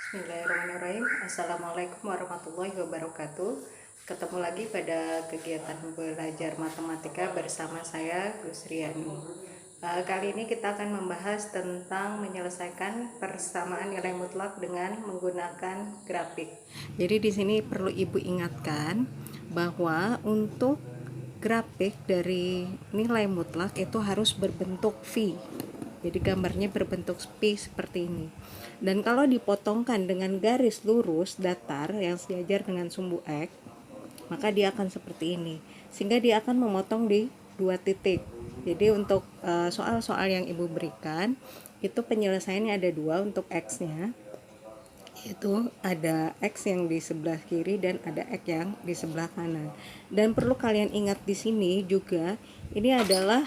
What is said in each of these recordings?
Bismillahirrahmanirrahim. Assalamualaikum warahmatullahi wabarakatuh. Ketemu lagi pada kegiatan belajar matematika bersama saya Gus Riani. Kali ini kita akan membahas tentang menyelesaikan persamaan nilai mutlak dengan menggunakan grafik. Jadi di sini perlu Ibu ingatkan bahwa untuk grafik dari nilai mutlak itu harus berbentuk V. Jadi gambarnya berbentuk V seperti ini. Dan kalau dipotongkan dengan garis lurus datar yang sejajar dengan sumbu X, maka dia akan seperti ini. Sehingga dia akan memotong di 2 titik. Jadi untuk soal-soal yang Ibu berikan, itu penyelesaiannya ada 2 untuk X-nya. Itu ada X yang di sebelah kiri dan ada X yang di sebelah kanan. Dan perlu kalian ingat di sini juga, ini adalah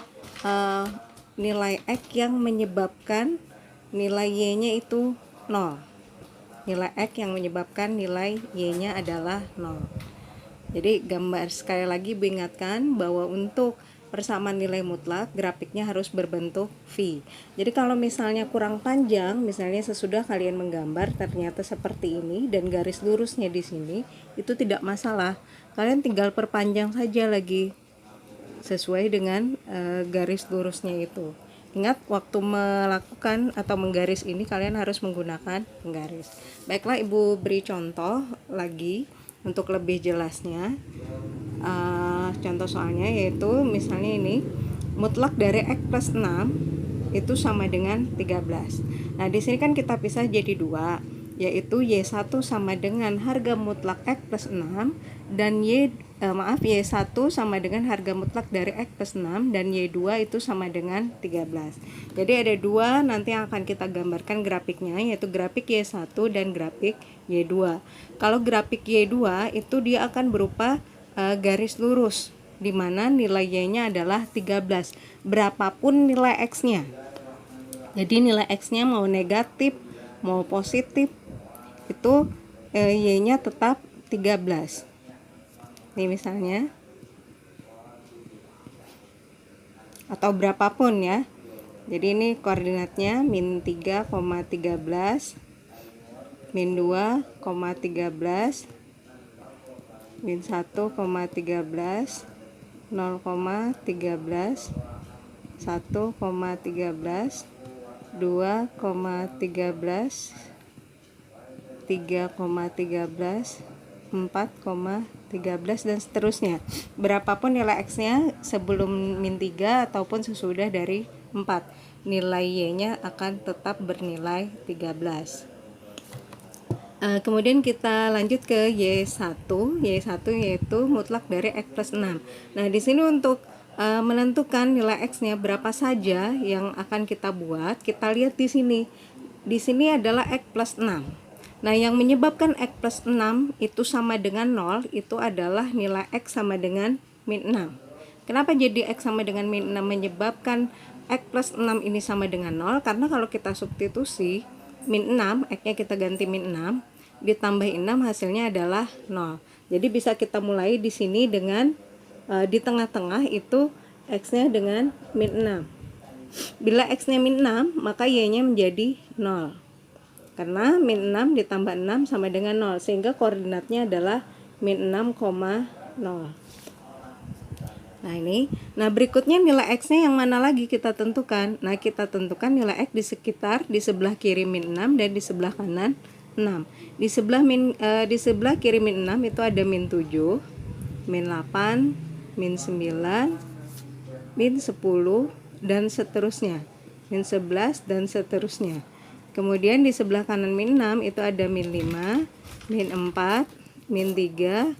nilai X yang menyebabkan nilai Y-nya itu 0. Nilai X yang menyebabkan nilai Y-nya adalah 0. Jadi gambar sekali lagi ingatkan bahwa untuk persamaan nilai mutlak grafiknya harus berbentuk V. Jadi kalau misalnya kurang panjang, misalnya sesudah kalian menggambar ternyata seperti ini dan garis lurusnya di sini, itu tidak masalah. Kalian tinggal perpanjang saja lagi sesuai dengan garis lurusnya itu. Ingat, waktu melakukan atau menggaris ini kalian harus menggunakan penggaris. Baiklah, Ibu beri contoh lagi untuk lebih jelasnya. Contoh soalnya yaitu misalnya ini, mutlak dari X plus 6 itu sama dengan 13. Nah, di sini kan kita pisah jadi 2, yaitu Y1 sama dengan harga mutlak X plus 6 dan Y1 sama dengan harga mutlak dari X plus 6 dan Y2 itu sama dengan 13. Jadi ada 2 nanti yang akan kita gambarkan grafiknya, yaitu grafik Y1 dan grafik Y2. Kalau grafik Y2 itu dia akan berupa garis lurus di mana nilai Y-nya adalah 13 berapapun nilai X-nya. Jadi nilai X-nya mau negatif mau positif itu Y-nya tetap 13. Ini misalnya, atau berapapun ya. Jadi ini koordinatnya min 3,13, min 2,13, min 1,13, 0,13, 1,13, 2,13, 3,13, 4,13 dan seterusnya. Berapapun nilai X-nya sebelum min 3 ataupun sesudah dari 4, nilai Y-nya akan tetap bernilai 13. Kemudian kita lanjut ke Y1. Y1 yaitu mutlak dari X plus 6. Nah, di sini untuk menentukan nilai X-nya berapa saja yang akan kita buat, kita lihat di sini. Di sini adalah X plus 6. Nah, yang menyebabkan X plus 6 itu sama dengan 0 itu adalah nilai X sama dengan min 6. Kenapa jadi X sama dengan min 6 menyebabkan X plus 6 ini sama dengan 0? Karena kalau kita substitusi min 6, X-nya kita ganti min 6, ditambah 6 hasilnya adalah 0. Jadi bisa kita mulai di sini dengan di tengah-tengah itu X-nya dengan min 6. Bila X-nya min 6, maka Y-nya menjadi 0. Karena min 6 ditambah 6 sama dengan 0, sehingga koordinatnya adalah min 6,0. Nah ini, berikutnya nilai X-nya yang mana lagi kita tentukan? Nah, kita tentukan nilai X di sebelah kiri min 6 dan di sebelah kanan 6. Di sebelah kiri min 6 itu ada min 7, min 8, min 9, min 10 dan seterusnya. Min 11 dan seterusnya. Kemudian di sebelah kanan min 6 itu ada min 5, min 4, min 3,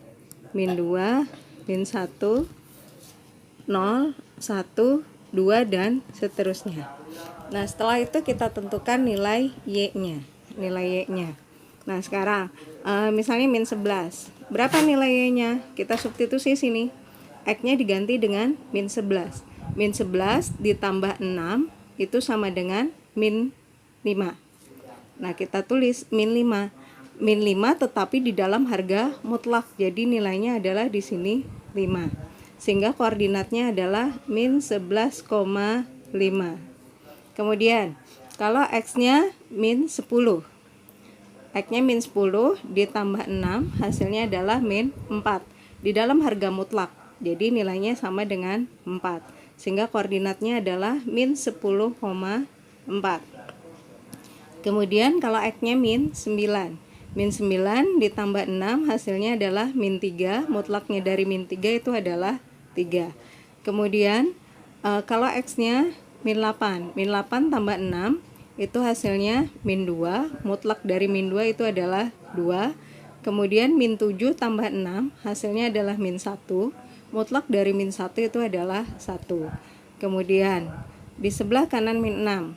min 2, min 1, 0, 1, 2 dan seterusnya. Nah, setelah itu kita tentukan nilai Y-nya. Nah, sekarang misalnya min 11. Berapa nilai Y-nya? Kita substitusi sini. X-nya diganti dengan min 11. Min 11 ditambah 6 itu sama dengan min 5. Nah, kita tulis min 5. Min 5 tetapi di dalam harga mutlak. Jadi nilainya adalah di sini 5. Sehingga koordinatnya adalah min 11,5. Kemudian, kalau X-nya min 10. X-nya min 10 ditambah 6 hasilnya adalah min 4 di dalam harga mutlak. Jadi nilainya sama dengan 4. Sehingga koordinatnya adalah min 10,4. Kemudian kalau X-nya min 9. Min 9 ditambah 6 hasilnya adalah min 3. Mutlaknya dari min 3 itu adalah 3. Kemudian kalau X-nya min 8. Min 8 tambah 6 itu hasilnya min 2, mutlak dari min 2 itu adalah 2. Kemudian min 7 tambah 6 hasilnya adalah min 1, mutlak dari min 1 itu adalah 1. Kemudian di sebelah kanan min 6,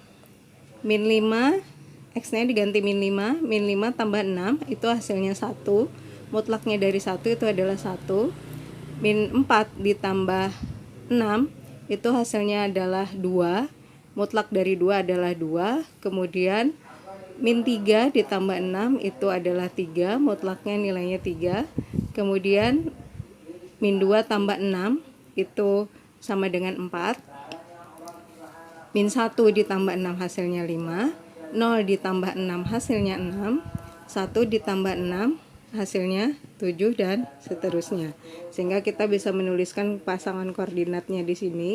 min 5, X-nya diganti min 5, min 5 tambah 6 itu hasilnya 1, mutlaknya dari 1 itu adalah 1. Min 4 ditambah 6 itu hasilnya adalah 2, mutlak dari 2 adalah 2. Kemudian min 3 ditambah 6 itu adalah 3, mutlaknya nilainya 3. Kemudian min 2 tambah 6 itu sama dengan 4. Min 1 ditambah 6 hasilnya 5, 0 ditambah 6 hasilnya 6, 1 ditambah 6 hasilnya 7 dan seterusnya. Sehingga kita bisa menuliskan pasangan koordinatnya di sini.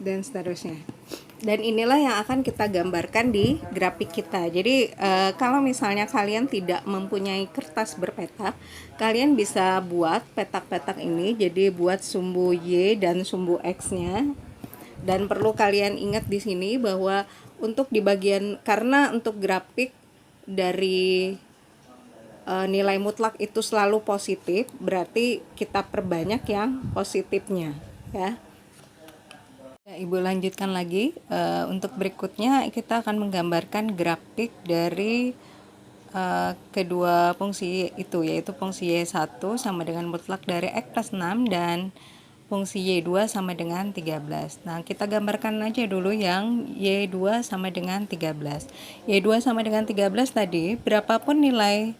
Dan seterusnya. Dan inilah yang akan kita gambarkan di grafik kita. Jadi kalau misalnya kalian tidak mempunyai kertas berpetak, kalian bisa buat petak-petak ini. Jadi buat sumbu Y dan sumbu X-nya. Dan perlu kalian ingat di sini bahwa untuk di bagian, karena untuk grafik dari nilai mutlak itu selalu positif, berarti kita perbanyak yang positifnya, ya. Ibu lanjutkan lagi. Untuk berikutnya kita akan menggambarkan grafik dari kedua fungsi itu, yaitu fungsi Y1 sama dengan mutlak dari X plus 6 dan fungsi Y2 sama dengan 13. Nah, kita gambarkan aja dulu yang Y2 sama dengan 13. Y2 sama dengan 13 tadi, berapapun nilai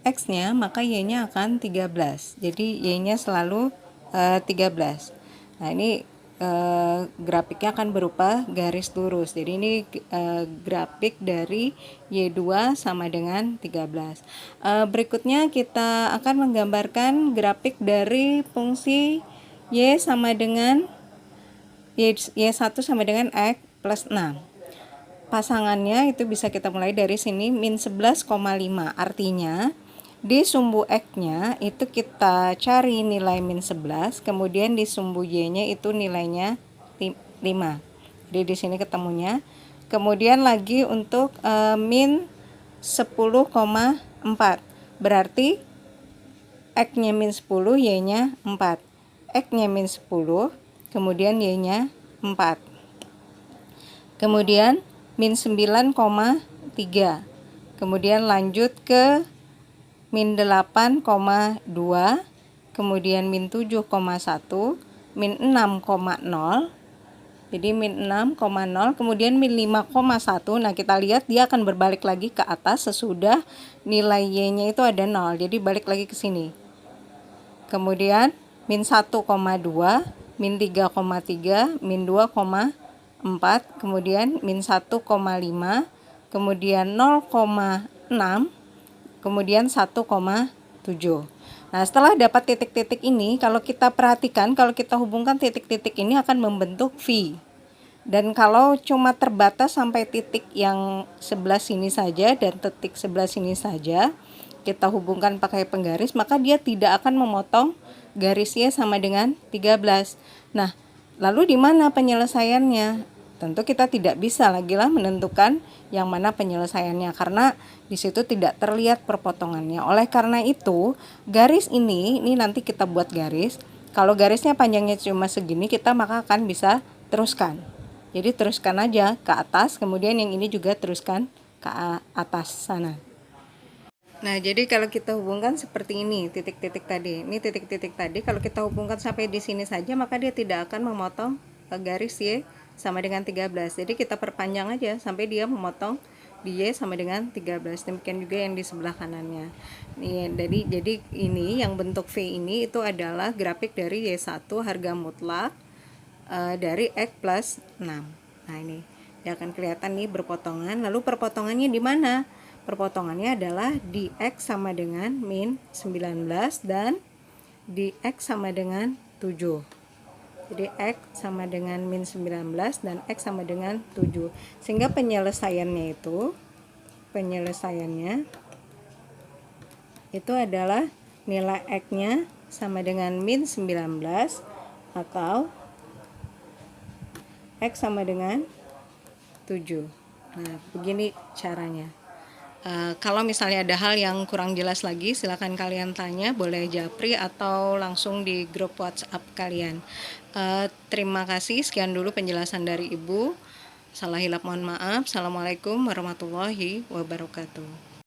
X-nya, maka Y-nya akan 13. Jadi Y-nya selalu 13. Nah, ini grafiknya akan berupa garis lurus. Jadi ini grafik dari Y2 sama dengan 13. Berikutnya kita akan menggambarkan grafik dari fungsi Y sama dengan Y1 sama dengan X plus 6. Pasangannya itu bisa kita mulai dari sini min 11,5. Artinya di sumbu X-nya itu kita cari nilai min 11, kemudian di sumbu Y-nya itu nilainya 5. Jadi di sini ketemunya. Kemudian lagi untuk min 10,4. Berarti X-nya min 10, Y-nya 4. X-nya min 10, kemudian Y-nya 4. Kemudian min 9,3. Kemudian lanjut ke min 8,2, kemudian min 7,1, min 6,0. Jadi min 6,0, kemudian min 5,1. Nah, kita lihat dia akan berbalik lagi ke atas sesudah nilai Y-nya itu ada 0. Jadi balik lagi ke sini. Kemudian min 1,2, min 3,3, min 2,4, kemudian min 1,5, kemudian 0,6, kemudian 1,7. Nah, setelah dapat titik-titik ini, kalau kita perhatikan, kalau kita hubungkan titik-titik ini akan membentuk V. Dan kalau cuma terbatas sampai titik yang sebelah sini saja dan titik sebelah sini saja, kita hubungkan pakai penggaris, maka dia tidak akan memotong garisnya sama dengan 13. Nah, lalu di mana penyelesaiannya? Tentu kita tidak bisa lagi lah menentukan yang mana penyelesaiannya karena di situ tidak terlihat perpotongannya. Oleh karena itu, garis ini nanti kita buat garis. Kalau garisnya panjangnya cuma segini, kita maka akan bisa teruskan. Jadi teruskan aja ke atas, kemudian yang ini juga teruskan ke atas sana. Nah, jadi kalau kita hubungkan seperti ini, titik-titik tadi. Ini titik-titik tadi, kalau kita hubungkan sampai di sini saja, maka dia tidak akan memotong garis Y sama dengan 13. Jadi kita perpanjang aja sampai dia memotong di Y sama dengan 13. Demikian juga yang di sebelah kanannya. Nih, jadi ini yang bentuk V ini itu adalah grafik dari Y1 harga mutlak dari X plus 6. Nah, ini ya akan kelihatan nih berpotongan. Lalu perpotongannya di mana? Perpotongannya adalah di X sama dengan min 19 dan di X sama dengan 7. Jadi X sama dengan min 19 dan X sama dengan 7. Sehingga penyelesaiannya itu adalah nilai X-nya sama dengan min 19 atau X sama dengan 7. Nah, begini caranya. Kalau misalnya ada hal yang kurang jelas lagi, silakan kalian tanya, boleh japri atau langsung di grup WhatsApp kalian. Terima kasih, sekian dulu penjelasan dari Ibu. Salah hilap mohon maaf. Assalamualaikum warahmatullahi wabarakatuh.